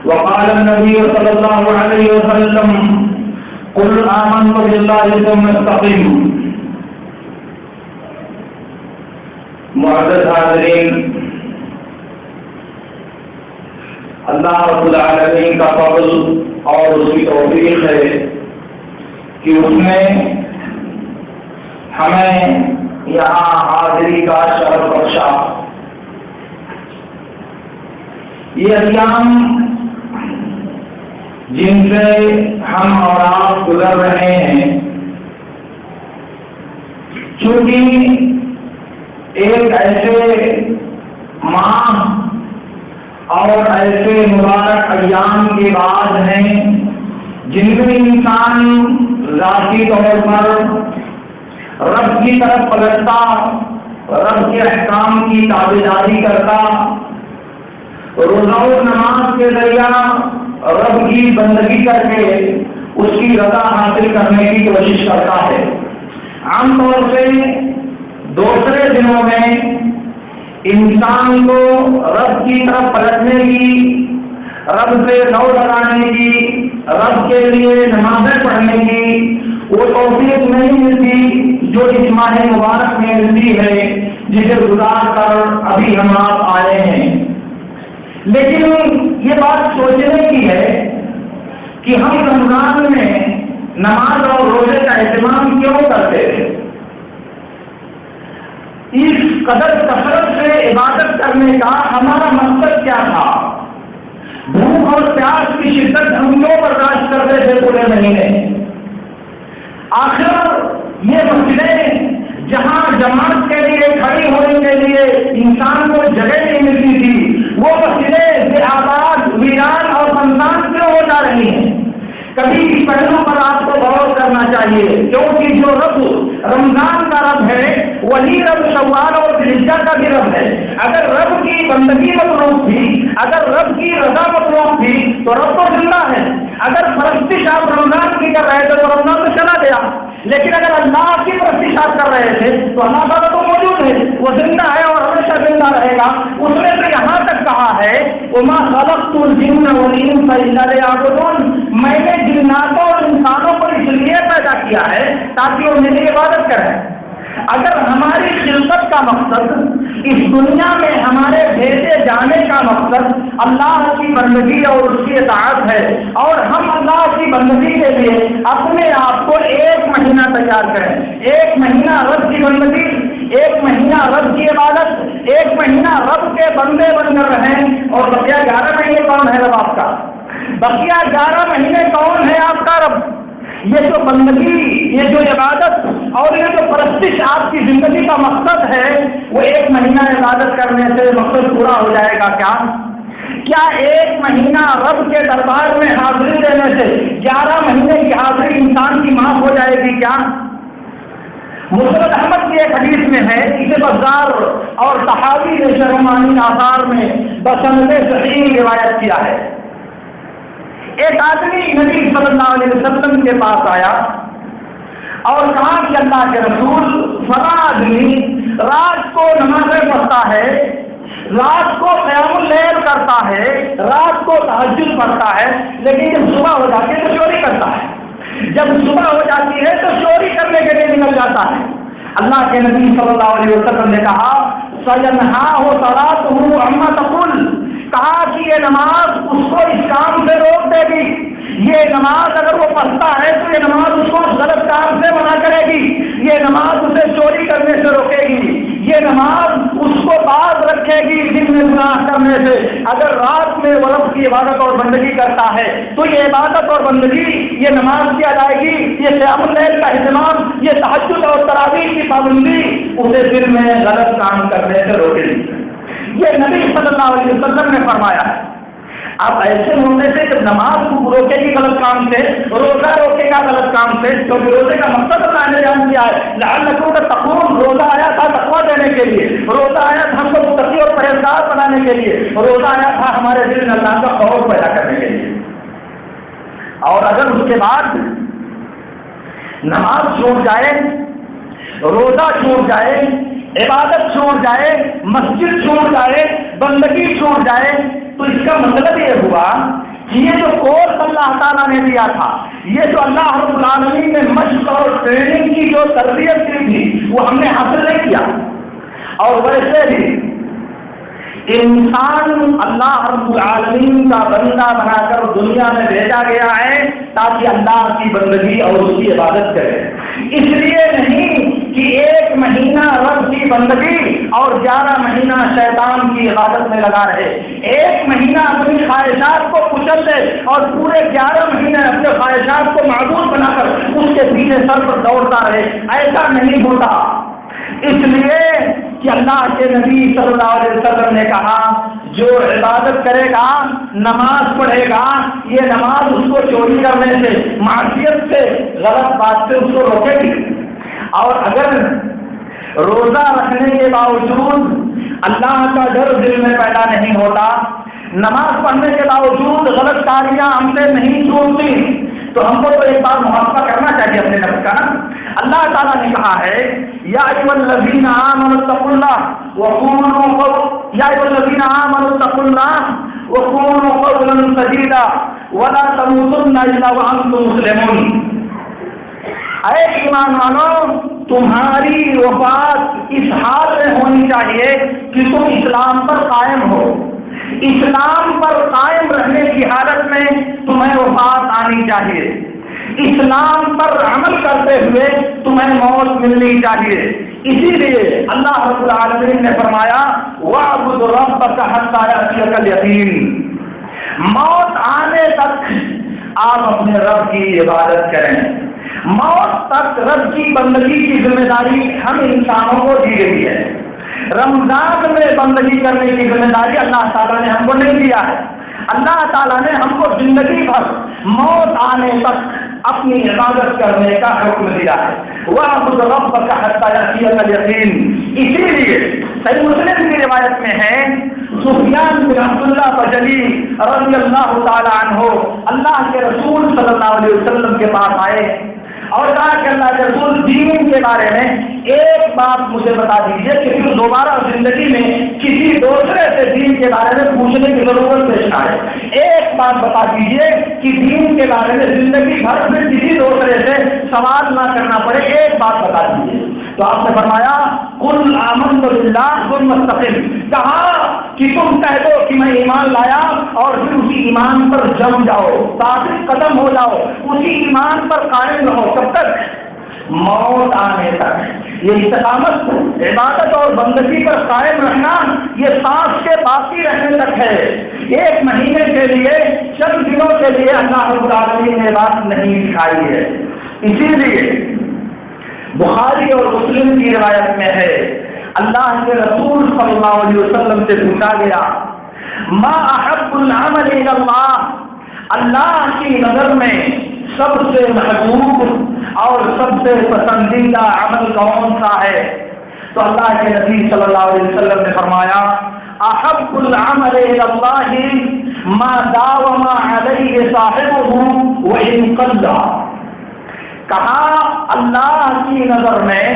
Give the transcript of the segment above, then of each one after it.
وقال النبي صلى الله عليه وسلم قل آمنت بالله ثم استقم. معزز حاضرین، اللہ رب العالمین کا فضل اور اس کی توفیق ہے کہ اس نے ہمیں یہاں حاضری کا شرف بخشا. یہ ایام جن سے ہم اور آپ گزر رہے ہیں، چونکہ ایک ایسے ماہ اور ایسے مبارک ایام کے بعد ہیں جن میں انسان ذاتی طور پر رب کی طرف پلٹتا، رب کے احکام کی تابعداری کرتا، روزہ و نماز کے ذریعہ رب کی بندگی کر کے اس کی رضا حاصل کرنے کی کوشش کرتا ہے. عام طور سے دوسرے دنوں میں انسان کو رب کی طرف پلٹنے کی، رب سے نو لگانے کی، رب کے لیے نمازیں پڑھنے کی وہ توفیق نہیں ملتی جو اس ماہ مبارک میں ملتی ہے، جسے گزار کر ابھی ہم آپ آئے ہیں. لیکن یہ بات سوچنے کی ہے کہ ہم رمضان میں نماز اور روزے کا اہتمام کیوں کرتے تھے؟ اس قدر کثرت سے عبادت کرنے کا ہمارا مقصد کیا تھا؟ بھوک اور پیاس کی شدت ہم کیوں برداشت کرتے تھے پورے مہینے؟ آخر یہ مسئلے جہاں جماعت کے لیے کھڑی ہونے کے لیے انسان کو جگہ نہیں ملتی تھی، وہ مسئلے آباد، ویران اور بنسان کیوں ہو جا رہی ہیں؟ کبھی اس پہلو پر آپ کو غور کرنا چاہیے، کیونکہ جو رب رمضان کا رب ہے وہی رب شوال اور ذوالحجہ کا بھی رب ہے. اگر رب کی بندگی مطلوب تھی، اگر رب کی رضا مطلوب تھی تو رب تو زندہ ہے. اگر پرستش آپ رمضان کی کر رہے تھے تو رمضان تو چلا گیا، لیکن اگر اللہ کی پرستش آپ کر رہے تھے تو اللہ تعالیٰ تو موجود ہے، وہ زندہ ہے اور ہمیشہ زندہ رہے گا. اس نے تو یہاں تک کہا ہے وما خلقت الجن والانس الا لیعبدون، میں نے جناتوں اور انسانوں کو اس لیے پیدا کیا ہے تاکہ وہ میری عبادت کریں. اگر ہماری خلقت کا مقصد، اس دنیا میں ہمارے بھیجے جانے کا مقصد اللہ کی بندگی اور اس کی اطاعت ہے، اور ہم اللہ کی بندگی کے لیے اپنے آپ کو ایک مہینہ تیار کریں، ایک مہینہ رب کی بندگی، ایک مہینہ رب کی عبادت، ایک مہینہ رب کے بندے بن کر رہیں، اور بقیہ 11 مہینے کون ہے رب آپ کا؟ بقیہ 11 مہینے کون ہے آپ کا رب؟ یہ جو بندگی، یہ جو عبادت اور یہ جو پرستش آپ کی زندگی کا مقصد ہے، وہ ایک مہینہ عبادت کرنے سے مقصد پورا ہو جائے گا کیا؟ کیا ایک مہینہ رب کے دربار میں حاضری دینے سے 11 مہینے کی حاضری انسان کی معاف ہو جائے گی کیا؟ مسند احمد کی ایک حدیث میں ہے، اسے بزار اور صحابی نے شرمانی آثار میں بسند صحیح روایت کیا ہے. ایک آدمی نبی صلی اللہ علیہ وسلم کے پاس آیا اور کہا کہ اللہ کے رسول، فلاں آدمی رات کو نمازیں پڑھتا ہے، رات کو قیام اللیل کرتا ہے، رات کو تہجد پڑھتا ہے، لیکن جب صبح ہو جاتی ہے تو چوری کرتا ہے، جب صبح ہو جاتی ہے تو چوری کرنے کے لیے نکل جاتا ہے. اللہ کے نبی صلی اللہ علیہ وسلم نے کہا سَيَنْهَاهُ صَلَاتُهُ عَمَّا تَقُولُ، کہا کہ یہ نماز اس کو اس کام سے روک دے گی. یہ نماز اگر وہ پڑھتا ہے تو یہ نماز اس کو غلط کام سے منع کرے گی، یہ نماز اسے چوری کرنے سے روکے گی، یہ نماز اس کو باز رکھے گی دن میں گناہ کرنے سے. اگر رات میں وہ رب کی عبادت اور بندگی کرتا ہے تو یہ عبادت اور بندگی، یہ نماز کی ادائیگی، یہ قیام اللیل کا اہتمام، یہ تہجد اور تراویح کی پابندی اسے دن میں غلط کام کرنے سے روکے گی. یہ نبی صلی اللہ علیہ وسلم نے فرمایا ہے. آپ ایسے ہونے سے جب نماز کو روکے گی غلط کام سے، روزہ روکے گا غلط کام سے، کیونکہ روزے کا مقصد اللہ نے بیان کیا ہے لعلکم تتقون. روزہ آیا تھا تقویٰ دینے کے لیے، روزہ آیا تھا ہم کو متقی اور پرہیزگار بنانے کے لیے، روزہ آیا تھا ہمارے دل میں اللہ کا خوف پیدا کرنے کے لیے. اور اگر اس کے بعد نماز چھوٹ جائے، روزہ چھوٹ جائے، عبادت چھوٹ جائے، مسجد چھوٹ جائے، بندگی چھوٹ جائے، تو اس کا مطلب یہ ہوا یہ جو کورس اللہ تعالیٰ نے دیا تھا، یہ جو اللہ رب العالمین نے مشق اور ٹریننگ کی جو تربیت کی تھی، وہ ہم نے حاصل نہیں کیا. اور ویسے بھی انسان اللہ رب العالمین کا بندہ بنا کر دنیا میں بھیجا گیا ہے تاکہ اللہ کی بندگی اور اس کی عبادت کرے. اس لیے نہیں کہ 1 مہینہ رب کی بندگی اور 11 مہینہ شیطان کی عبادت میں لگا رہے. 1 مہینہ اپنی خواہشات کو کچل دے اور پورے 11 مہینے اپنے خواہشات کو معبود بنا کر اس کے پیچھے سر پر دوڑتا رہے. ایسا نہیں ہوتا. اس لیے کہ اللہ کے نبی صلی اللہ علیہ وسلم نے کہا جو عبادت کرے گا، نماز پڑھے گا، یہ نماز اس کو چوری کرنے سے، معصیت سے، غلط بات سے اس کو روکے گی. اور اگر روزہ رکھنے کے باوجود اللہ کا ڈر دل میں پیدا نہیں ہوتا، نماز پڑھنے کے باوجود غلط کاریاں ہم سے نہیں چھوٹتی، تو ہم کو تو ایک بار محاسبہ کرنا چاہیے اپنے نفس کا نا. اللہ تعالیٰ نے کہا ہے یا ایھا الذین آمنوا اتقوا اللہ وقولوا قولا سدیدا ولا تموتن الا وانتم مسلمون. اے ایمان والو، تمہاری وفات اس حال میں ہونی چاہیے کہ تم اسلام پر قائم ہو. اسلام پر قائم رہنے کی حالت میں تمہیں وفات آنی چاہیے. اسلام پر عمل کرتے ہوئے تمہیں موت ملنی چاہیے. اسی لیے اللہ رب العالمین نے فرمایا وَاعْبُدْ رَبَّكَ حَتَّىٰ يَأْتِيَكَ الْيَقِينُ. موت آنے تک آپ اپنے رب کی عبادت کریں. موت تک رب کی بندگی کی ذمہ داری ہم انسانوں کو دی گئی ہے. رمضان میں بندگی کرنے کی ذمہ داری اللہ تعالیٰ نے ہم کو نہیں دیا ہے. اللہ تعالیٰ نے ہم کو زندگی بھر موت آنے تک اپنی عبادت کرنے کا حکم دیا ہے. وَاعْبُدْ رَبَّكَ حَتَّىٰ يَأْتِيَكَ الْيَقِينُ. اسی لیے صحیح مسلم کی روایت میں ہے سفیان بن عبداللہ بجلی رضی اللہ تعالیٰ عنہ اللہ کے رسول صلی اللہ علیہ وسلم کے پاس آئے اور کہا کہ اللہ کے رسول دین کے بارے میں ایک بات مجھے بتا دیجیے کہ پھر دوبارہ زندگی میں کسی دوسرے سے دین کے بارے میں پوچھنے کی ضرورت پیش نہ آئے. ایک بات بتا دیجیے کہ دین کے بارے میں زندگی بھر میں کسی دوسرے سے سوال نہ کرنا پڑے. ایک بات بتا دیجیے. تو آپ نے فرمایا قل آمنت باللہ ثم استقم. کہا کہ تم کہہ دو کہ میں ایمان لایا اور پھر اسی ایمان پر جم جاؤ، ثابت قدم ہو جاؤ، اسی ایمان پر قائم رہو. کب تک؟ موت آنے تک. یہ استقامت عبادت اور بندگی پر قائم رہنا یہ سانس کے باقی رہنے تک ہے. 1 مہینے کے لیے، چند دنوں کے لیے اللہ رب العالمین نے بات نہیں سکھائی ہے. اسی لیے بخاری اور مسلم کی روایت میں ہے اللہ کے رسول صلی اللہ علیہ وسلم سے پوچھا گیا ما احب العمل الی اللہ، اللہ کی نظر میں سب سے محبوب اور سب سے پسندیدہ عمل کون سا ہے؟ تو اللہ کے نبی صلی اللہ علیہ وسلم نے فرمایا احب العمل الی اللہ ما داوم علیہ صاحبہ وان قل. کہا اللہ کی نظر میں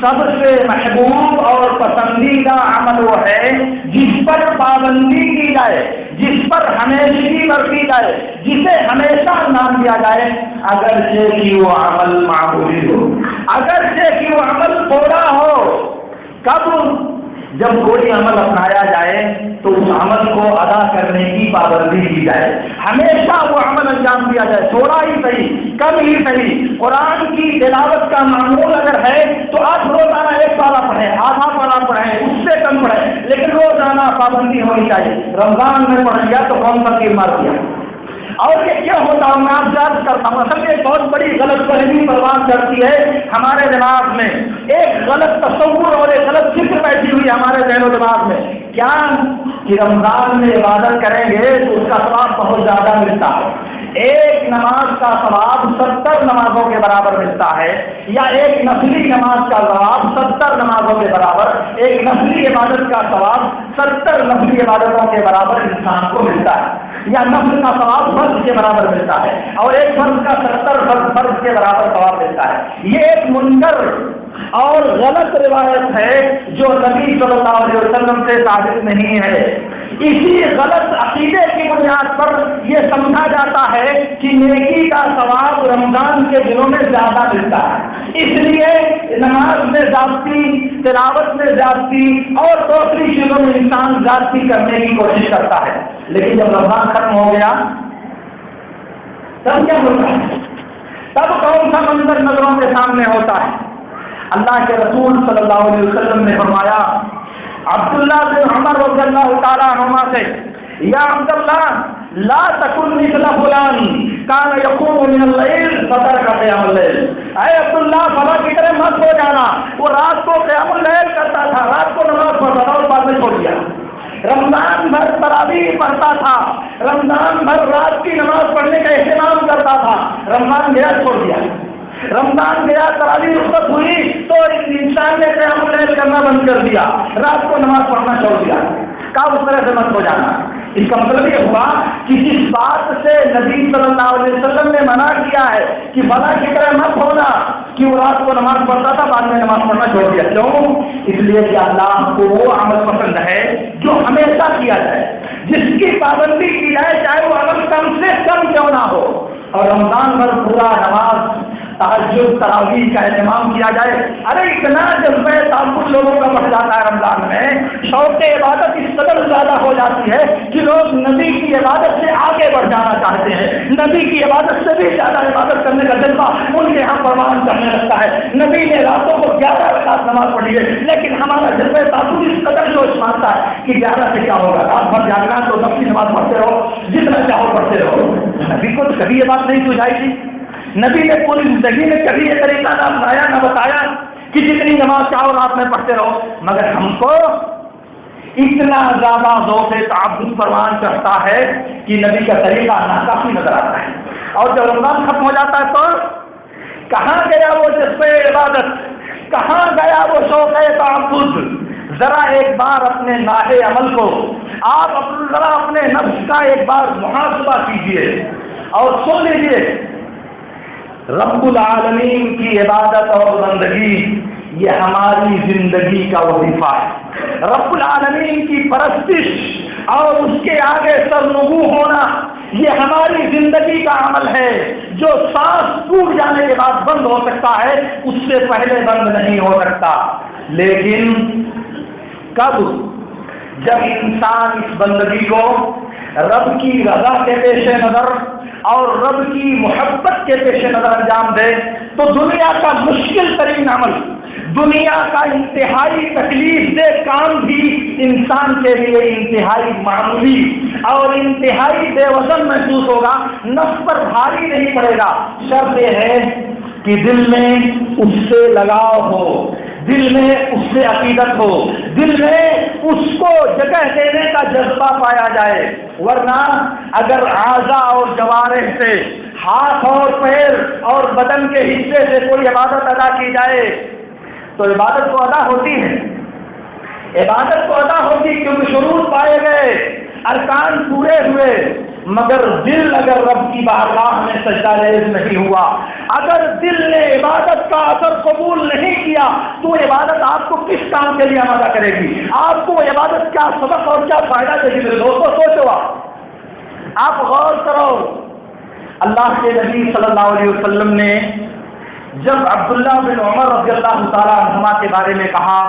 سب سے محبوب اور پسندیدہ عمل وہ ہے جس پر پابندی کی جائے، جس پر ہمیشگی برتی جائے، جسے ہمیشہ نام دیا جائے، اگرچہ کہ وہ عمل معمولی ہو، اگرچہ کہ وہ عمل تھوڑا ہو. کب؟ جب کوئی عمل اپنایا جائے تو اس عمل کو ادا کرنے کی پابندی کی جائے، ہمیشہ وہ عمل انجام دیا جائے، تھوڑا ہی صحیح، کم ہی صحیح. قرآن کی تلاوت کا معمول اگر ہے تو آپ روزانہ 1 پارہ پڑھیں، آدھا پارہ پڑھیں، اس سے کم پڑھیں، لیکن روزانہ پابندی ہونی چاہیے. رمضان میں پڑھ لیا تو کون سا تیر مار دیا. اور یہ کیا ہوتا ہوں میں آپ یاد کرتا ہوں، اصل یہ بہت بڑی غلط فہمی پروان کرتی ہے ہمارے دماغ میں. ایک غلط تصور اور ایک غلط فکر بیٹھی ہوئی ہمارے ذہن و دماغ میں. کیا کہ رمضان میں عبادت کریں گے تو اس کا ثواب بہت زیادہ ملتا ہے. 1 نماز کا ثواب 70 نمازوں کے برابر ملتا ہے، یا 1 نفلی نماز کا ثواب 70 نمازوں کے برابر، 1 نفلی عبادت کا ثواب 70 نفلی عبادتوں کے برابر انسان کو ملتا ہے، یا نفل کا ثواب فرض کے برابر ملتا ہے، اور 1 فرض کا 70 فرض کے برابر ثواب ملتا ہے. یہ ایک منکر اور غلط روایت ہے جو نبی صلی اللہ علیہ وسلم سے ثابت نہیں ہے. اسی غلط عقیدے کی بنیاد پر یہ سمجھا جاتا ہے کہ نیکی کا ثواب رمضان کے دنوں میں زیادہ ملتا ہے، اس لیے نماز میں زیادتی، تلاوت میں زیادتی اور دوسری چیزوں میں انسان زیادتی کرنے کی کوشش کرتا ہے۔ لیکن جب رمضان ختم ہو گیا تب کیا ہوتا ہے؟ تب کون سا منظر نظروں کے سامنے ہوتا ہے؟ اللہ کے رسول صلی اللہ علیہ وسلم نے فرمایا عبداللہ بن عمر رضی اللہ تعالیٰ عنہما سے، یا عبداللہ لا تکن مثل فلان کان یقوم من اللیل فترک قیام اللیل، اے عبداللہ فلاں کی طرح مت ہو جانا، وہ رات کو قیام اللیل کرتا تھا، رات کو نماز پڑھتا تھا اور بعد میں چھوڑ دیا، رمضان بھر تراویح پڑھتا تھا، رمضان بھر رات کی نماز پڑھنے کا اہتمام کرتا تھا، رمضان گیا چھوڑ دیا، رمضان گیا تراویح رخصت ہوئی تو انسان نے قیام اللیل کرنا بند کر دیا، رات کو نماز پڑھنا چھوڑ دیا۔ کب اس طرح سے مت ہو جانا، اس کا مطلب یہ ہوا کہ جس بات سے نبی صلی اللہ علیہ وسلم نے منع کیا ہے کہ فلاں کی طرح مت ہونا کہ وہ رات کو نماز پڑھتا تھا بعد میں نماز پڑھنا چھوڑ دیا، کیوں؟ اس لیے کہ اللہ کو وہ عمل پسند ہے جو ہمیشہ کیا جائے، جس کی پابندی کی جائے چاہے وہ عمل کم سے کم کیوں نہ ہو، اور رمضان بھر پورا نماز تہجد تراویح کا اہتمام کیا جائے۔ ارے اتنا جذبہ تعبد لوگوں کا بڑھ جاتا ہے رمضان میں، شوق عبادت اس قدر زیادہ ہو جاتی ہے کہ لوگ نبی کی عبادت سے آگے بڑھ جانا چاہتے ہیں، نبی کی عبادت سے بھی زیادہ عبادت کرنے کا جذبہ ان کے یہاں پروان کرنے لگتا ہے۔ نبی نے راتوں کو 11 رکعت نماز پڑھی ہے، لیکن ہمارا جذبہ تعبد اس قدر جوش مانتا ہے کہ 11 سے کیا ہوگا، رات بھر جاگنا تو نفلی نماز پڑھتے رہو، جتنا چاہو پڑھتے رہو۔ نبی کو تو کبھی یہ بات نہیں سجائی تھی، نبی نے پوری زندگی میں کبھی یہ طریقہ نہ اپنایا نہ بتایا کہ جتنی نماز چاہو رات میں پڑھتے رہو، مگر ہم کو اتنا زیادہ ذوق تعبد پروان چڑھتا ہے کہ نبی کا طریقہ ناکافی نظر آتا ہے۔ اور جب رمضان ختم ہو جاتا ہے تو کہاں گیا وہ جذبہ عبادت، کہاں گیا وہ شوق تعبد؟ ذرا ایک بار اپنے ناحے عمل کو آپ ذرا اپنے نفس کا ایک بار محاسبہ کیجئے اور سن لیجئے، رب العالمین کی عبادت اور بندگی یہ ہماری زندگی کا وظیفہ ہے، رب العالمین کی پرستش اور اس کے آگے سرنگو ہونا یہ ہماری زندگی کا عمل ہے، جو سانس ٹوٹ جانے کے بعد بند ہو سکتا ہے اس سے پہلے بند نہیں ہو سکتا۔ لیکن کب؟ جب انسان اس بندگی کو رب کی رضا کے پیش نظر اور رب کی محبت کے پیش نظر انجام دے تو دنیا کا مشکل ترین عمل، دنیا کا انتہائی تکلیف دہ کام بھی انسان کے لیے انتہائی معمولی اور انتہائی بے وزن محسوس ہوگا، نفس پر بھاری نہیں پڑے گا، شرط یہ ہے کہ دل میں اس سے لگاؤ ہو، دل میں اس سے عقیدت ہو، دل میں اس کو جگہ دینے کا جذبہ پایا جائے۔ ورنہ اگر اعضاء اور جوارح سے، ہاتھ اور پیر اور بدن کے حصے سے کوئی عبادت ادا کی جائے تو عبادت تو ادا ہوتی ہے، عبادت تو ادا ہوتی کیونکہ شروط پائے گئے، ارکان پورے ہوئے، مگر دل اگر رب کی بارگاہ میں سجدہ ریز نہیں ہوا، اگر دل نے عبادت کا اثر قبول نہیں کیا تو عبادت آپ کو کس کام کے لیے آمادہ کرے گی؟ آپ کو عبادت کیا سبق اور کیا فائدہ دے گی؟ دوستو سوچو، آپ غور کرو۔ اللہ کے نبی صلی اللہ علیہ وسلم نے جب عبداللہ بن عمر رضی اللہ تعالیٰ عنہما کے بارے میں کہا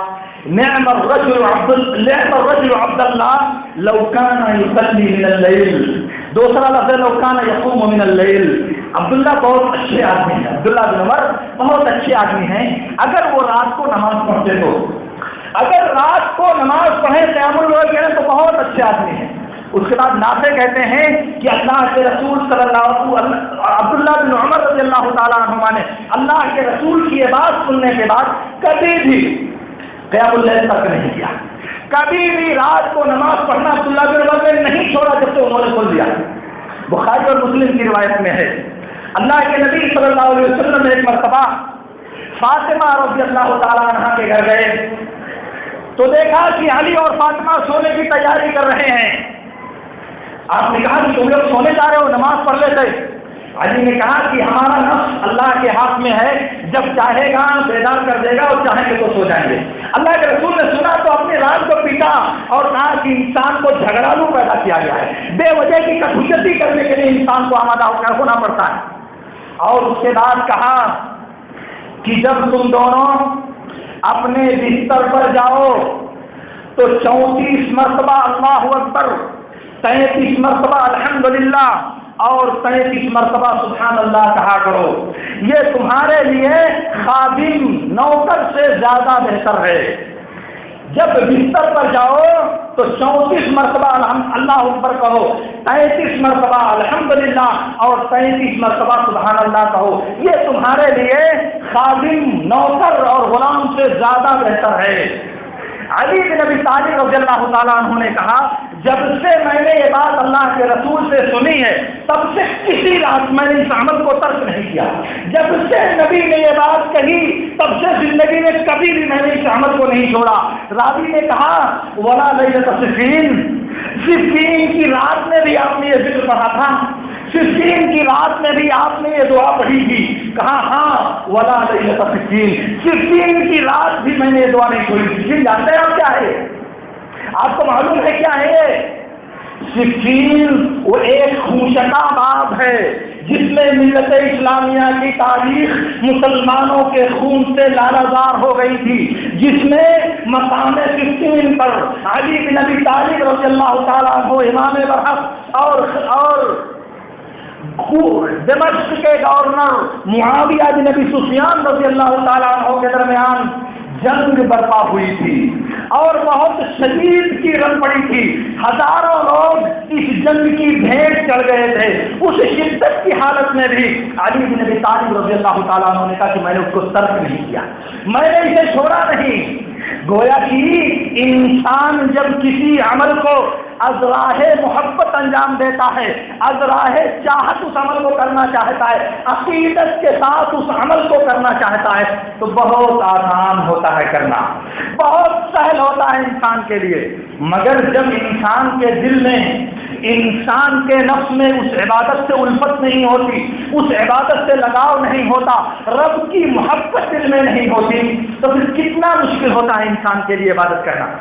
نعم الرجل عبداللہ لو کان یصلی من اللیل، دوسرا لفظ لو کان یقوم من اللیل، عبداللہ بہت اچھے آدمی ہیں، عبداللہ بن عمر بہت اچھے آدمی ہیں، اگر وہ رات کو نماز پڑھتے تو، اگر رات کو نماز پڑھیں قیام اللیل کریں تو بہت اچھے آدمی ہیں۔ اس کے بعد نافع کہتے ہیں کہ اللہ کے رسول صلی عبداللہ بن عمر رضی اللہ تعالیٰ عنہما نے اللہ کے رسول کی یہ بات سننے کے بعد کبھی بھی قیام اللیل ترک نہیں کیا، کبھی بھی رات کو نماز پڑھنا عبداللہ بن عمر نے نہیں چھوڑا جب سے انہوں نے کھول دیا۔ بخاری اور مسلم کی روایت میں ہے اللہ کے نبی صلی اللہ علیہ وسلم نے ایک مرتبہ فاطمہ رضی اللہ تعالیٰ عنہ کے گھر گئے تو دیکھا کہ علی اور فاطمہ سونے کی تیاری کر رہے ہیں۔ آپ نے کہا کہ تم لوگ سونے جا رہے ہو، نماز پڑھ لیتے۔ علی نے کہا کہ ہمارا نفس اللہ کے ہاتھ میں ہے، جب چاہے گا بیدار کر دے گا اور چاہیں گے تو سو جائیں گے۔ اللہ کے رسول نے سنا تو اپنے رات کو پیٹا اور کہا کہ انسان کو جھگڑالو پیدا کیا گیا ہے، بے وجہ کی کٹوچتی کرنے کے لیے انسان کو آمادہ ہونا پڑتا ہے۔ اور اس کے بعد کہا کہ جب تم دونوں اپنے بستر پر جاؤ تو 34 مرتبہ اللہ اکبر، 33 مرتبہ الحمدللہ اور 33 مرتبہ سبحان اللہ کہا کرو، یہ تمہارے لیے خادم نوکر سے زیادہ بہتر ہے۔ جب بستر پر جاؤ تو 34 مرتبہ اللہ اکبر کہو، 33 مرتبہ الحمدللہ اور 33 مرتبہ سبحان اللہ کہو، یہ تمہارے لیے خادم نوکر اور غلام سے زیادہ بہتر ہے۔ علی بن ابی طالب رضی اللہ تعالیٰ عنہ نے کہا جب سے میں نے یہ بات اللہ کے رسول سے سنی ہے تب سے کسی رات میں نے اس عمل کو ترک نہیں کیا، جب سے نبی نے یہ بات کہی تب سے زندگی میں کبھی بھی میں نے اس عمل کو نہیں چھوڑا۔ راوی نے کہا ولا لیلۃ صفین، صفین کی رات میں بھی آپ نے یہ ذکر پڑھا تھا، صفین کی رات میں بھی آپ نے یہ دعا پڑھی تھی۔ کہا ہاں ولا لیلۃ صفین، صفین کی رات بھی میں نے یہ دعا نہیں چھوڑی۔ صفین جانتے ہیں آپ کیا ہے؟ آپ کو معلوم ہے کیا ہے یہ؟ صفین وہ ایک خونچکا باب ہے جس میں ملت اسلامیہ کی تاریخ مسلمانوں کے خون سے لالہزار ہو گئی تھی، جس میں مقام صفین پر علی بن ابی طالب رضی اللہ تعالیٰ عنہ امام برحق اور دمشق کے گورنر معاویہ بن ابی سفیان رضی اللہ تعالیٰ عنہ کے درمیان جنگ برپا ہوئی تھی اور بہت شدید کی رنگ پڑی تھی، ہزاروں لوگ اس جنگ کی بھیٹ چڑھ گئے تھے۔ اس شدت کی حالت میں بھی علی بن ابی طالب رضی اللہ تعالیٰ عنہ نے کہا کہ میں نے اس کو ترک نہیں کیا، میں نے اسے چھوڑا نہیں۔ گویا کہ انسان جب کسی عمل کو از راہ محبت انجام دیتا ہے، از راہ چاہت اس عمل کو کرنا چاہتا ہے، عقیدت کے ساتھ اس عمل کو کرنا چاہتا ہے تو بہت آسان ہوتا ہے کرنا، بہت سہل ہوتا ہے انسان کے لیے۔ مگر جب انسان کے دل میں، انسان کے نفس میں اس عبادت سے الفت نہیں ہوتی، اس عبادت سے لگاؤ نہیں ہوتا، رب کی محبت دل میں نہیں ہوتی، تو پھر کتنا مشکل ہوتا ہے انسان کے لیے عبادت کرنا،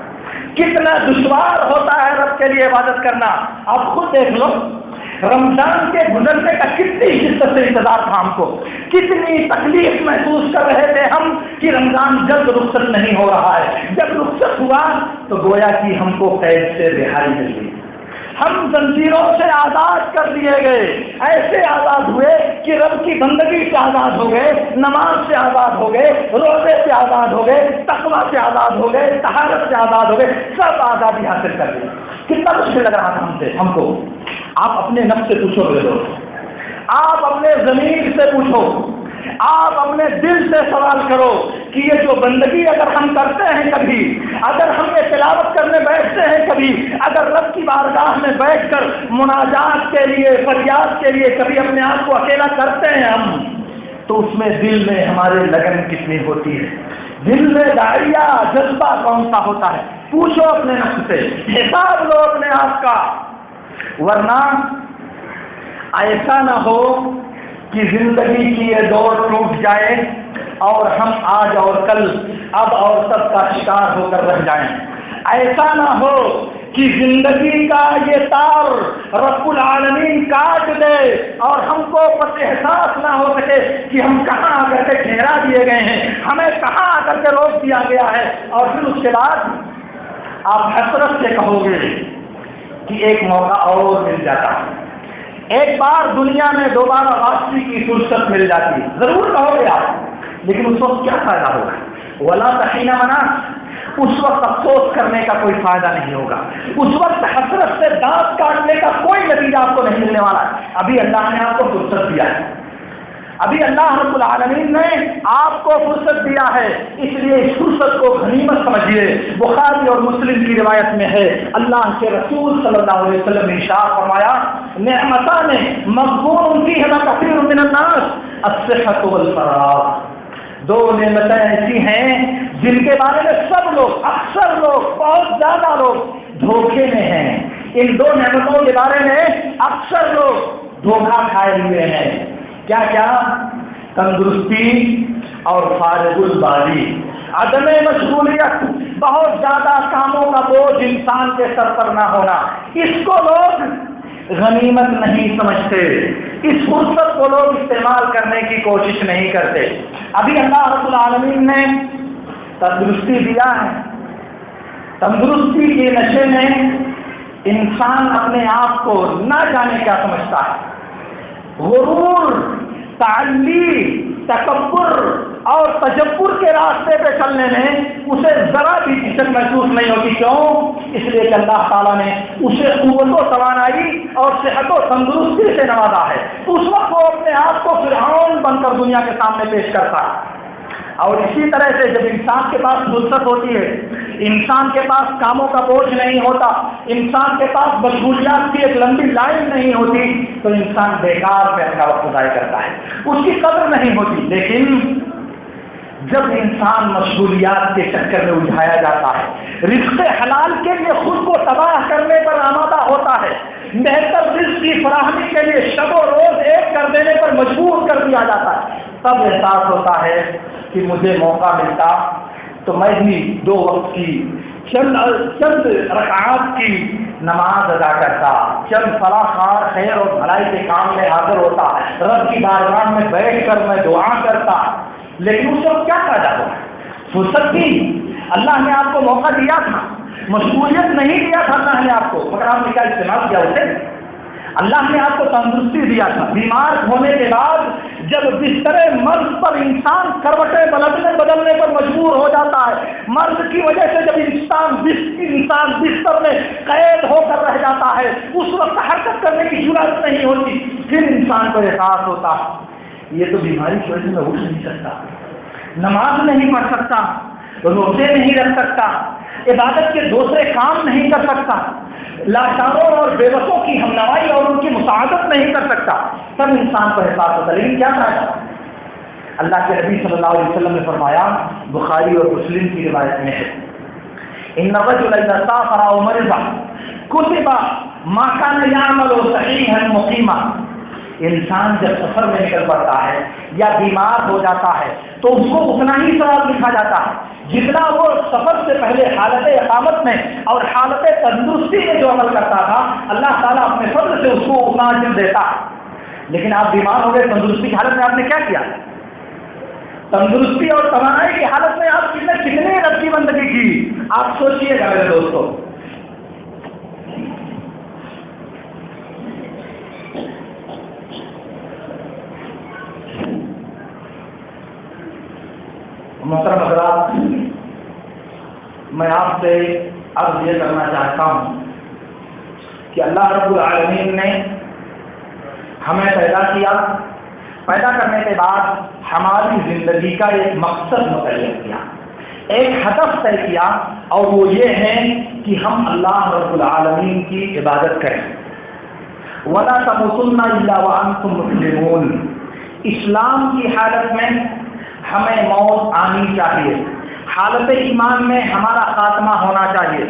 کتنا دشوار ہوتا ہے رب کے لیے عبادت کرنا۔ آپ خود دیکھ لو رمضان کے گزرنے کا کتنی شدت سے انتظار تھا ہم کو، کتنی تکلیف محسوس کر رہے تھے ہم کہ رمضان جلد رخصت نہیں ہو رہا ہے۔ جب رخصت ہوا تو گویا کہ ہم کو قید سے رہائی مل گئی، ہم زنجیروں سے آزاد کر دیے گئے، ایسے آزاد ہوئے کہ رب کی بندگی سے آزاد ہو گئے، نماز سے آزاد ہو گئے، روزے سے آزاد ہو گئے، تقویٰ سے آزاد ہو گئے، طہارت سے آزاد ہو گئے، سب آزادی حاصل کر لی۔ کتنا مشکل لگ رہا تھا ہم کو۔ آپ اپنے نفس سے پوچھو میرے دوست، آپ اپنے ضمیر سے پوچھو، آپ اپنے دل سے سوال کرو کہ یہ جو بندگی اگر ہم کرتے ہیں کبھی، اگر ہم یہ تلاوت کرنے بیٹھتے ہیں کبھی، اگر رب کی بارگاہ میں بیٹھ کر مناجات کے لیے، فریاد کے لیے کبھی اپنے آپ کو اکیلا کرتے ہیں ہم، تو اس میں دل میں ہمارے لگن کتنی ہوتی ہے، دل میں داعیہ جذبہ کون سا ہوتا ہے؟ پوچھو اپنے نفس سے، حساب لو اپنے آپ کا، ورنہ ایسا نہ ہو کہ زندگی کی یہ دوڑ ٹوٹ جائے اور ہم آج اور کل، اب اور سب کا شکار ہو کر رہ جائیں۔ ایسا نہ ہو کہ زندگی کا یہ تار رب العالمین کاٹ دے اور ہم کو پس احساس نہ ہو سکے کہ ہم کہاں آ کر کے ٹھہرا دیے گئے ہیں، ہمیں کہاں آ کر کے روک دیا گیا ہے، اور پھر اس کے بعد آپ حسرت سے کہو گے کہ ایک موقع اور مل جاتا ہے، ایک بار دنیا میں دوبارہ واپسی کی فرصت مل جاتی ہے، ضرور کہو گے آپ، لیکن اس وقت کیا فائدہ ہوگا؟ ولا تحین مناس، اس وقت افسوس کرنے کا کوئی فائدہ نہیں ہوگا، اس وقت حسرت سے دانت کاٹنے کا کوئی نتیجہ آپ کو نہیں ملنے والا ہے۔ ابھی اللہ نے آپ کو فرصت دیا ہے، ابھی اللہ رب العالمین نے آپ کو فرصت دیا ہے، اس لیے اس فرصت کو غنیمت سمجھیے۔ بخاری اور مسلم کی روایت میں ہے، اللہ کے رسول صلی اللہ علیہ وسلم نے ارشاد فرمایا، نعمتان مغبون فیہما کثیر من الناس الصحۃ والفراغ، دو نعمتیں ایسی ہیں جن کے بارے میں سب لوگ، اکثر لوگ، بہت زیادہ لوگ دھوکے میں ہیں۔ ان دو نعمتوں کے بارے میں اکثر لوگ دھوکہ کھائے ہوئے ہیں۔ کیا کیا؟ تندرستی اور فارغ البالی، عدم مشغولیت، بہت زیادہ کاموں کا بوجھ انسان کے سر پر نہ ہونا، اس کو لوگ غنیمت نہیں سمجھتے، اس فرصت کو لوگ استعمال کرنے کی کوشش نہیں کرتے۔ ابھی اللہ رب العالمین نے تندرستی دیا ہے، تندرستی کے نشے میں انسان اپنے آپ کو نہ جانے کیا سمجھتا ہے، غرور، تعلی، تکبر اور تجبر کے راستے پہ چلنے میں اسے ذرا بھی جھجک محسوس نہیں ہوتی۔ کیوں؟ اس لیے کہ اللہ تعالیٰ نے اسے قوت و توانائی اور صحت و تندرستی سے نوازا ہے۔ اس وقت وہ اپنے آپ کو فرعون بن کر دنیا کے سامنے پیش کرتا ہے۔ اور اسی طرح سے جب انسان کے پاس فرصت ہوتی ہے، انسان کے پاس کاموں کا بوجھ نہیں ہوتا، انسان کے پاس مشغولیات کی ایک لمبی لائن نہیں ہوتی، تو انسان بیکار میں اپنا وقت ضائع کرتا ہے، اس کی قدر نہیں ہوتی۔ لیکن جب انسان مشغولیات کے چکر میں الجھایا جاتا ہے، رزق حلال کے لیے خود کو تباہ کرنے پر آمادہ ہوتا ہے، بہتر رزق کی فراہمی کے لیے شب و روز ایک کر دینے پر مجبور کر دیا جاتا ہے، تب احساس ہوتا ہے کہ مجھے موقع ملتا تو میں بھی 2 وقت کی چند رکعات کی نماز ادا کرتا، چند فلاح خار خیر اور بھلائی کے کام میں حاضر ہوتا، رب کی بارگاہ میں بیٹھ کر میں دعا کرتا۔ لیکن اس وقت کیا فائدہ ہوا؟ فرصت کی، اللہ نے آپ کو موقع دیا تھا، مشغولیت نہیں دیا تھا اللہ نے آپ کو، مگر آپ نے کیا استعمال کیا اسے؟ اللہ نے آپ کو تندرستی دیا تھا۔ بیمار ہونے کے بعد جب بستر مرض پر انسان کروٹیں بدلنے پر مجبور ہو جاتا ہے، مرض کی وجہ سے جب انسان بستر میں قید ہو کر رہ جاتا ہے، اس وقت حرکت کرنے کی جرأت نہیں ہوتی، پھر انسان کو احساس ہوتا یہ تو بیماری کی وجہ سے میں اٹھ نہیں سکتا، نماز نہیں پڑھ سکتا، روزے نہیں رکھ سکتا، عبادت کے دوسرے کام نہیں کر سکتا، لاچاروں اور بے بسوں کی ہمنوائی اور ان کی مساعدت نہیں کر سکتا، تب انسان کو احساس ہوتا۔ لیکن کیا فائدہ؟ اللہ کے نبی صلی اللہ علیہ وسلم نے فرمایا، بخاری اور مسلم کی روایت میں ہے، ان الرجل اذا سافر او مرض كتب ما كان يعمل صحيحا مقيما، انسان جب سفر میں نکل پڑتا ہے یا بیمار ہو جاتا ہے تو اس کو اتنا ہی ثواب لکھا جاتا ہے جتنا وہ سفر سے پہلے حالت اقامت میں اور حالت تندرستی میں جو عمل کرتا تھا، اللہ تعالیٰ اپنے فضل سے اس کو اتنا اجر دیتا ہے۔ لیکن آپ بیمار ہو گئے، تندرستی کی حالت میں آپ نے کیا کیا؟ تندرستی اور توانائی کی حالت میں آپ کتنے رب کی بندگی کی، آپ سوچئے گا میرے دوستوں۔ محترم حضرات، میں آپ سے عرض یہ کرنا چاہتا ہوں کہ اللہ رب العالمین نے ہمیں پیدا کیا، پیدا کرنے کے بعد ہماری زندگی کا ایک مقصد متعین کیا، ایک ہدف طے کیا، اور وہ یہ ہے کہ ہم اللہ رب العالمین کی عبادت کریں۔ وَلَا تَمُوتُنَّ إِلَّا وَأَنْتُمْ مُسْلِمُونَ، اسلام کی حالت میں ہمیں موت آنی چاہیے، حالت ایمان میں ہمارا خاتمہ ہونا چاہیے۔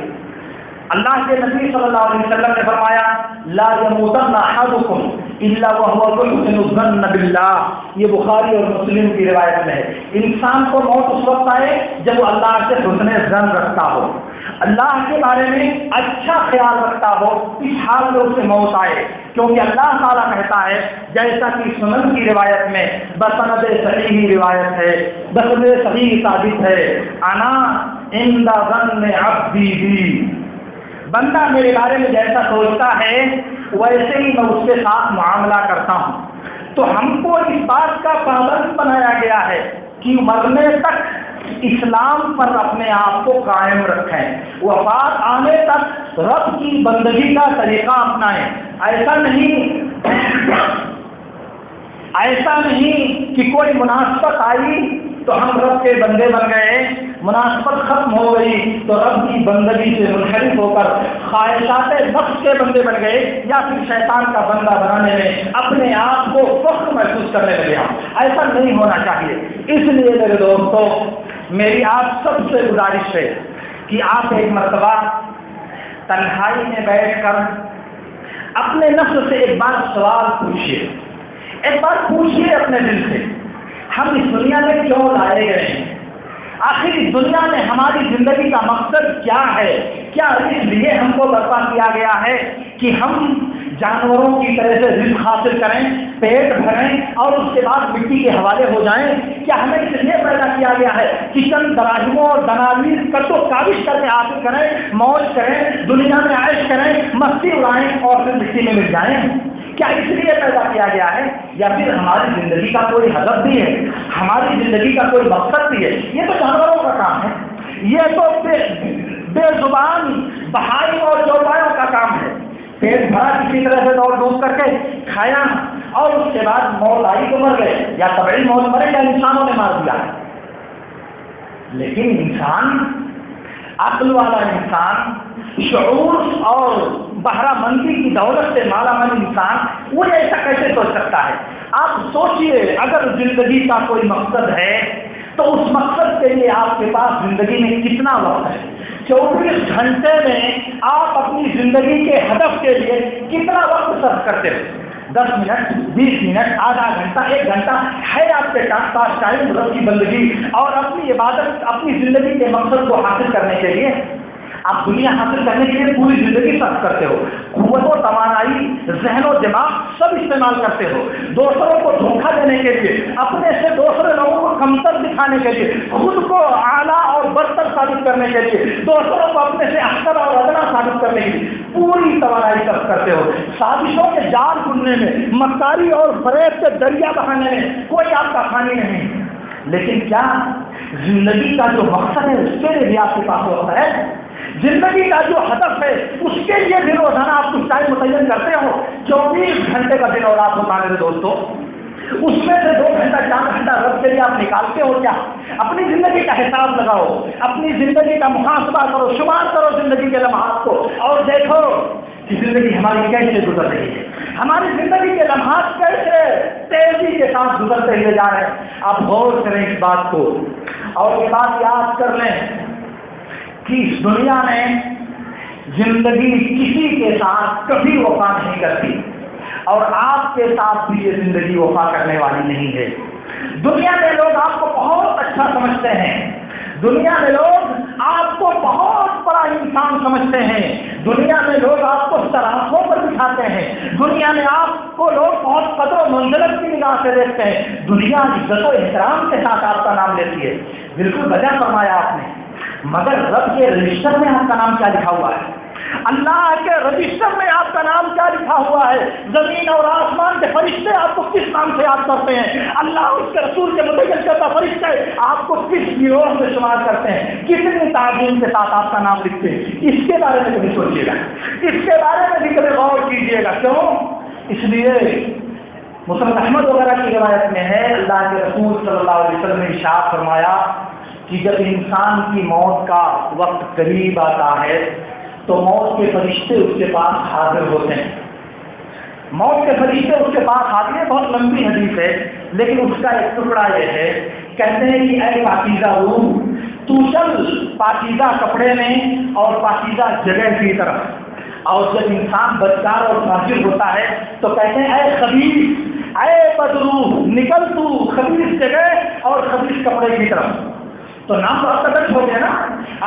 اللہ کے نبی صلی اللہ علیہ وسلم نے فرمایا، لا يموتن احدکم الا وهو يحسن الظن باللہ، یہ بخاری اور مسلم کی روایت میں ہے۔ انسان کو موت اس وقت آئے جب وہ اللہ سے حسن ظن رکھتا ہو، اللہ کے بارے میں اچھا خیال رکھتا ہو، اس حال میں اسے موت آئے، کیونکہ اللہ تعالیٰ کہتا ہے، جیسا کہ سنن کی روایت میں بسند صحیح روایت ہے، بسند صحیح ثابت ہے، انا عند ظن عبدی بی، بندہ میرے بارے میں جیسا سوچتا ہے ویسے ہی میں اس کے ساتھ معاملہ کرتا ہوں۔ تو ہم کو اس بات کا پابند بنایا گیا ہے کہ مرنے تک اسلام پر اپنے آپ کو قائم رکھیں، وفات آنے تک رب کی بندگی کا طریقہ اپنائیں۔ ایسا نہیں کہ کوئی مناسبت آئی تو ہم رب کے بندے بن گئے، مناسبت ختم ہو گئی تو رب کی بندگی سے منحرف ہو کر خواہشات نفس کے بندے بن گئے، یا پھر شیطان کا بندہ بنانے میں اپنے آپ کو فخر محسوس کرنے لگے۔ ایسا نہیں ہونا چاہیے۔ اس لیے میرے دوستوں، میری آپ سب سے گزارش ہے کہ آپ ایک مرتبہ تنہائی میں بیٹھ کر اپنے نفس سے ایک بار سوال پوچھیے، ایک بار پوچھیے اپنے دل سے، ہم اس دنیا میں کیوں لائے گئے ہیں؟ آخر اس دنیا میں ہماری زندگی کا مقصد کیا ہے؟ کیا اس لیے ہم کو برپا کیا گیا ہے کہ ہم جانوروں کی طرح سے رزق حاصل کریں، پیٹ بھریں اور اس کے بعد مٹی کے حوالے ہو جائیں؟ کیا ہمیں اس لیے پیدا کیا گیا ہے کہ چند دراہموں اور دناویر کٹو کاوش کر کے حاصل کریں، موج کریں، دنیا میں عیش کریں، مستی اڑائیں اور پھر مٹی میں مل جائیں؟ کیا اس لیے پیدا کیا گیا ہے؟ یا پھر ہماری زندگی کا کوئی ہدف بھی ہے، ہماری زندگی کا کوئی مقصد بھی ہے؟ یہ تو جانوروں کا کام ہے، یہ تو بے زبان بہائم اور چوپایوں کا کام ہے۔ پیٹ بھرا کسی طرح سے دوڑ دھوپ کر کے کھایا اور اس کے بعد موت آئی تو مر گئے، یا طبعی موت مرے یا انسانوں نے مار دیا۔ لیکن انسان، عقل والا انسان، شعور اور بہرہ مندی کی دولت سے مالا مال انسان، وہ ایسا کیسے سوچ سکتا ہے؟ آپ سوچئے، اگر زندگی کا کوئی مقصد ہے تو اس مقصد کے لیے آپ کے پاس زندگی میں کتنا وقت ہے؟ 24 گھنٹے میں آپ اپنی زندگی کے ہدف کے لیے کتنا وقت صرف کرتے ہو؟ 10 منٹ، 20 منٹ، آدھا گھنٹہ، 1 گھنٹہ ہے آپ کے پاس ٹائم رب کی بندگی اور اپنی عبادت، اپنی زندگی کے مقصد کو حاصل کرنے کے لیے؟ آپ دنیا حاصل کرنے کے لیے پوری زندگی صرف کرتے ہو، قوت و توانائی، ذہن و دماغ سب استعمال کرتے ہو، دوسروں کو دھوکہ دینے کے لیے، اپنے سے دوسرے لوگوں کو کمتر دکھانے کے لیے، خود کو اعلیٰ اور برتر ثابت کرنے کے لیے، دوسروں کو اپنے سے احسن اور ادنا ثابت کرنے کے لیے پوری توانائی صرف کرتے ہو۔ سازشوں کے جال بننے میں، مکاری اور فریب سے دریا بہانے میں کوئی آپ کا خانی نہیں، لیکن کیا زندگی کا جو مقصد ہے اس کے لیے بھی آپ کے پاس وقت ہے؟ زندگی کا جو ہدف ہے اس کے لیے بھی روزانہ آپ کچھ ٹائم متعین کرتے ہو؟ 24 گھنٹے کا دن اور رات ہوتا ہے میرے دوستوں، اس میں سے 2 گھنٹہ 4 گھنٹہ رب کے لیے آپ نکالتے ہو کیا؟ اپنی زندگی کا حساب لگاؤ، اپنی زندگی کا محاسبہ کرو، شمار کرو زندگی کے لمحات کو اور دیکھو کہ زندگی ہماری کیسے گزر رہی ہے، ہماری زندگی کے لمحات کیسے تیزی کے ساتھ گزرتے ہوئے جا رہے ہیں۔ آپ غور کریں اس بات کو اور یہ بات یاد کر لیں کہ اس دنیا میں زندگی کسی کے ساتھ کبھی وفا نہیں کرتی اور آپ کے ساتھ بھی یہ زندگی وفا کرنے والی نہیں ہے۔ دنیا میں لوگ آپ کو بہت اچھا سمجھتے ہیں، دنیا میں لوگ آپ کو بہت بڑا انسان سمجھتے ہیں، دنیا میں لوگ آپ کو سراخوں پر بٹھاتے ہیں، دنیا میں آپ کو لوگ بہت قدر و منزلت کی نگاہ سے دیکھتے ہیں، دنیا عزت و احترام کے ساتھ آپ کا نام لیتی ہے۔ بالکل وجہ فرمایا آپ نے، مگر رب کے رجسٹر میں آپ کا نام کیا لکھا ہوا ہے؟ اللہ کے رجسٹر میں آپ کا نام کیا لکھا ہوا ہے؟ زمین اور آسمان کے فرشتے آپ کو کس نام سے یاد کرتے ہیں؟ اللہ اس کے رسول کے متعلق کرتا فرشتے آپ کو کس گروہ میں شمار کرتے ہیں؟ کتنی تعظیم کے ساتھ آپ کا نام لکھتے ہیں؟ اس کے بارے میں کبھی سوچیے گا، اس کے بارے میں بھی کبھی غور کیجیے گا۔ کیوں؟ اس لیے مسلم احمد وغیرہ کی روایت میں ہے، اللہ کے رسول صلی اللہ علیہ وسلم نے ارشاد فرمایا کہ جب انسان کی موت کا وقت قریب آتا ہے تو موت کے فرشتے اس کے پاس حاضر ہوتے ہیں، موت کے فرشتے اس کے پاس حاضر ہیں۔ بہت لمبی حدیث ہے لیکن اس کا ایک ٹکڑا یہ ہے، کہتے ہیں کہ اے پاکیزہ روح، تو چل پاکیزہ کپڑے میں اور پاکیزہ جگہ کی طرف، اور جب انسان بدکار اور فاجر ہوتا ہے تو کہتے ہیں اے خبیث، اے بدروح، نکل تو خبیث جگہ اور خبیث کپڑے کی طرف۔ تو نام تو آپ کا درج ہو گیا نا،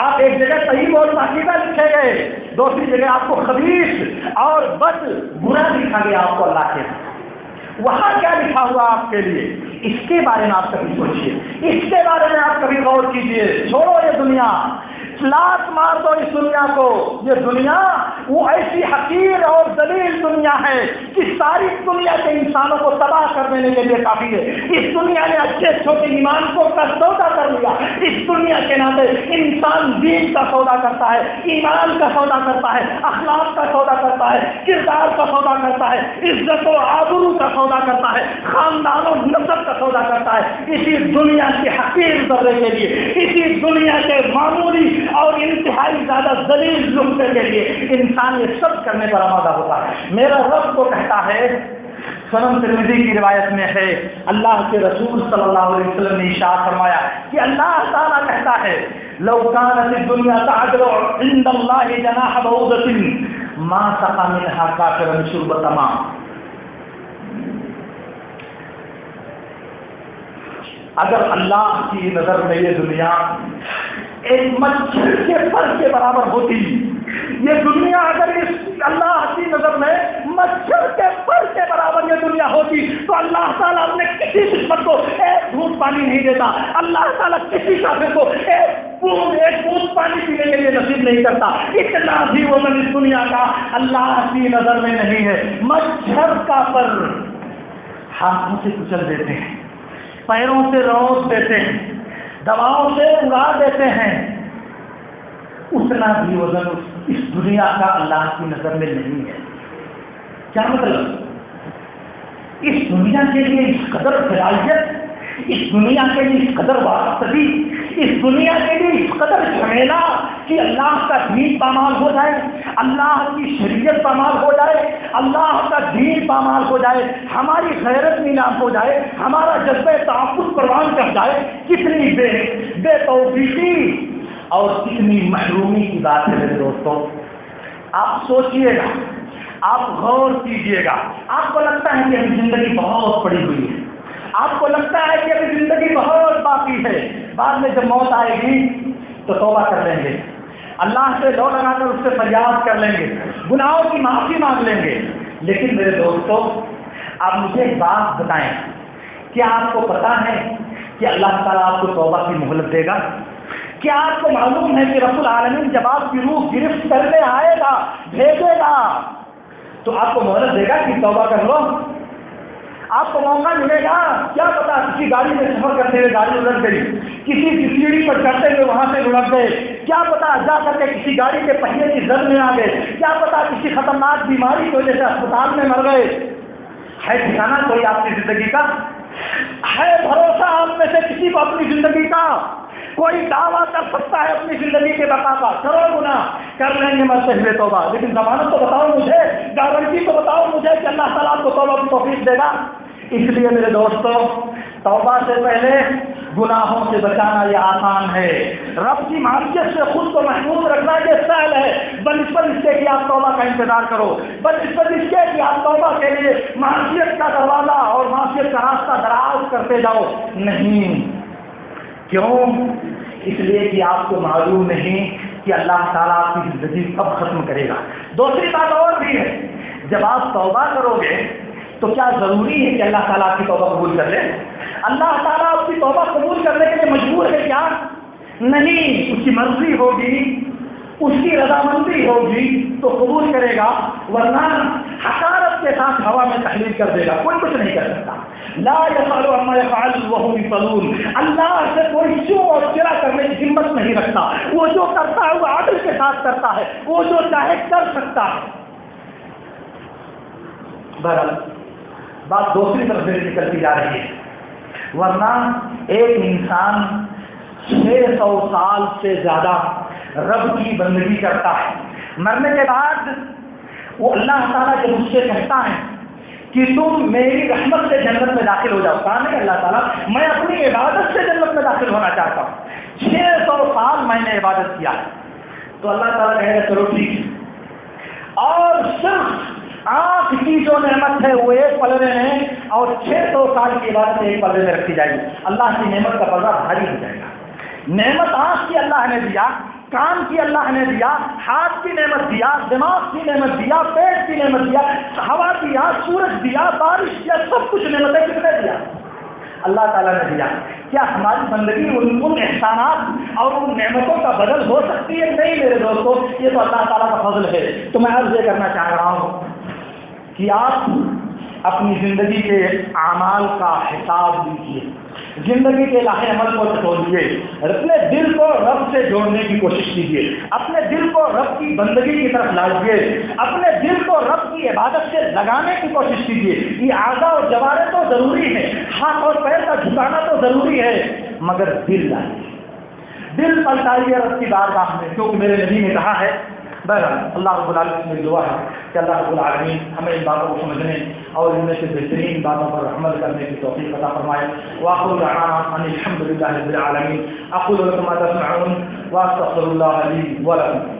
آپ ایک جگہ طیب اور پاکیزہ لکھے گئے، دوسری جگہ آپ کو خبیث اور بد برا لکھا گیا آپ کو اللہ کے، وہاں کیا لکھا ہوا آپ کے لیے؟ اس کے بارے میں آپ کبھی سوچیے، اس کے بارے میں آپ کبھی غور کیجیے۔ چھوڑو یہ دنیا، لات مار دو اس دنیا کو، یہ دنیا وہ ایسی حقیر اور ذلیل دنیا ہے کہ ساری دنیا کے انسانوں کو تباہ کر دینے کے لیے کافی ہے۔ اس دنیا نے اچھے چھوٹے ایمان کو کا سودا کر لیا، اس دنیا کے ناطے انسان دین کا سودا کرتا ہے، ایمان کا سودا کرتا ہے، اخلاق کا سودا کرتا ہے، کردار کا سودا کرتا ہے، عزت و آبرو کا سودا کرتا ہے، خاندان و نسب کا سودا کرتا ہے، اسی دنیا کے حقیر ذرے کے لیے، اسی دنیا کے معمولی اور انتہائی زیادہ ذلیل لقطے کے لیے انسان یہ سب کرنے پر آمادہ ہوتا ہے۔ میرا رب کو کہتا ہے، سنن ترمذی کی روایت میں ہے، اللہ کے رسول صلی اللہ علیہ وسلم نے ارشاد فرمایا کہ اللہ تعالیٰ کہتا ہے لو كانت الدنيا تعدل عند الله جناح بعوضة ما سقى منها كافرا شربة ماء۔ اگر اللہ کی نظر میں یہ دنیا ایک مچھر کے پر کے برابر ہوتی، یہ دنیا اگر اس اللہ کی نظر میں مچھر کے پر کے برابر یہ دنیا ہوتی تو اللہ تعالیٰ اپنے کسی دشمن کو ایک گھونٹ پانی نہیں دیتا، اللہ تعالیٰ کسی کافر کو ایک بوند پانی پینے کے لیے نصیب نہیں کرتا۔ اتنا بھی وزن اس دنیا کا اللہ کی نظر میں نہیں ہے۔ مچھر کا پر ہاتھوں سے کچل دیتے ہیں، پیروں سے روس دیتے ہیں، دواؤں سے اڑا دیتے ہیں، اتنا بھی وزن اس دنیا کا اللہ کی نظر میں نہیں ہے۔ کیا مطلب؟ اس دنیا کے لیے اس قدر فلاحیت، اس دنیا کے لیے اس قدر وابستگی، اس دنیا کے لیے اس قدر جھمیلا کہ اللہ کا دین پامال ہو جائے، اللہ کی شریعت پامال ہو جائے، اللہ کا دین پامال ہو جائے، ہماری غیرت نیلام ہو جائے، ہمارا جذبہ تحفظ قربان کر جائے۔ کتنی بے توفیقی اور کتنی محرومی کی بات ہے میرے دوستوں۔ آپ سوچئے گا، آپ غور کیجئے گا، آپ کو لگتا ہے کہ ابھی زندگی بہت پڑی ہوئی ہے، آپ کو لگتا ہے کہ ابھی زندگی بہت باقی ہے، بعد میں جب موت آئے گی تو توبہ کر لیں گے، اللہ سے لو لگا کر اس سے فریاد کر لیں گے، گناہوں کی معافی مانگ لیں گے۔ لیکن میرے دوستوں، آپ مجھے ایک بات بتائیں، کیا آپ کو پتا ہے کہ اللہ تعالیٰ آپ کو توبہ کی مہلت دے گا؟ کیا آپ کو معلوم ہے کہ رب العالمین جب آپ کی روح گرفت کرنے آئے گا، بھیجے گا، تو آپ کو مہلت دے گا کہ توبہ کر لو؟ آپ کو موقع ملے گا؟ کیا پتا کسی گاڑی میں سفر کرتے ہوئے گاڑی الٹ گئی، کسی سیڑھی پر چڑھتے ہوئے وہاں سے لڑک گئے، کیا پتا جا کر کے کسی گاڑی کے پہیے کی زد میں آ گئے، کیا پتا کسی خطرناک بیماری کی وجہ سے اسپتال میں مر گئے۔ ہے ٹھکانا کوئی آپ کی زندگی کا؟ ہے بھروسہ آپ میں سے کسی کو اپنی زندگی کا؟ کوئی دعویٰ کر سکتا ہے اپنی زندگی کے بقا کا؟ کرو گناہ کر لیں گے مرتے ہوئے توبہ، لیکن ضمانت تو بتاؤ مجھے، گارنٹی تو بتاؤ مجھے کہ اللہ تعالیٰ آپ کو توبہ کی توفیق دے گا۔ اس لیے میرے دوستوں، توبہ سے پہلے گناہوں سے بچانا یہ آسان ہے، رب کی معصیت سے خود کو محفوظ رکھنا یہ سہل ہے، بنسبت اس کے کہ آپ توبہ کا انتظار کرو، بنسبت اس کے کہ آپ توبہ کے لیے معصیت کا دروازہ اور معصیت کا راستہ دراز کرتے جاؤ نہیں۔ کیوں؟ اس لیے کہ آپ کو معلوم نہیں کہ اللہ تعالیٰ آپ کی زندگی کب ختم کرے گا۔ دوسری بات اور بھی ہے، جب آپ توبہ کرو گے تو کیا ضروری ہے کہ اللہ تعالیٰ آپ کی توبہ قبول کر لے؟ اللہ تعالیٰ آپ کی توبہ قبول کرنے کے لیے مجبور ہے کیا؟ نہیں، اس کی مرضی ہوگی، اس کی رضامندی ہوگی تو قبول کرے گا، ورنہ حقارت کے ساتھ ہوا میں تحلیل کر دے گا، کوئی کچھ نہیں کر سکتا۔ لا يفعل عما يفعل وهم يفعلون، اللہ سے کوئی چو اور چرا کرنے کی ہمت نہیں رکھتا، وہ جو کرتا ہے وہ عدل کے ساتھ کرتا ہے، وہ جو چاہے کر سکتا ہے۔ بہرحال بات دوسری طرف سے نکلتی جا رہی ہے، ورنہ ایک انسان 600 سال سے زیادہ رب کی بندگی کرتا ہے، مرنے کے بعد وہ اللہ تعالیٰ جب اس سے کہتا ہے کہ تم میری رحمت سے جنت میں داخل ہو جاؤ، کہا نہیں اللہ تعالیٰ میں اپنی عبادت سے جنت میں داخل ہونا چاہتا ہوں، 600 سال میں نے عبادت کیا، تو اللہ تعالیٰ کہے گا چلو ٹھیک ہے، اور صرف آنکھ کی جو نعمت ہے وہ ایک پلڑے میں اور 600 سال کی عبادت ایک پلڑے میں رکھی جائے گی، اللہ کی نعمت کا پلڑا بھاری ہو جائے گا۔ نعمت آنکھ کی اللہ نے دیا، کان کی اللہ نے دیا، ہاتھ کی نعمت دیا، دماغ کی نعمت دیا، پیٹ کی نعمت دیا، ہوا دیا، سورج دیا، بارش دیا، سب کچھ نعمتیں کس نے دیا؟ اللہ تعالیٰ نے دیا۔ کیا ہماری بندگی ان احسانات اور ان نعمتوں کا بدل ہو سکتی ہے؟ نہیں میرے دوستوں، یہ تو اللہ تعالیٰ کا فضل ہے۔ تو میں عرض یہ کرنا چاہ رہا ہوں کہ آپ اپنی زندگی کے اعمال کا حساب لیجیے، زندگی کے لاہ عمل کو ٹٹولیے، اپنے دل کو رب سے جوڑنے کی کوشش کیجیے، اپنے دل کو رب کی بندگی کی طرف لائیے، اپنے دل کو رب کی عبادت سے لگانے کی کوشش کیجیے۔ یہ اعضاء اور جوارح تو ضروری ہے، ہاتھ اور پیر کا جھکانا تو ضروری ہے، مگر دل لائیے، دل پلٹائیے رب کی بارگاہ میں، کیونکہ میرے نبی نے کہا ہے۔ بہرحال اللہ رب العالمین سے دعا ہے کہ اللہ رب العالمین ہمیں ان باتوں کو سمجھنے اور ان میں سے بہترین باتوں پر عمل کرنے کی توفیق عطا فرمائے۔ وآخر دعوانا ان الحمد للہ رب العالمین۔ اقول لكم ما تسمعون واستغفر الله لي ولكم۔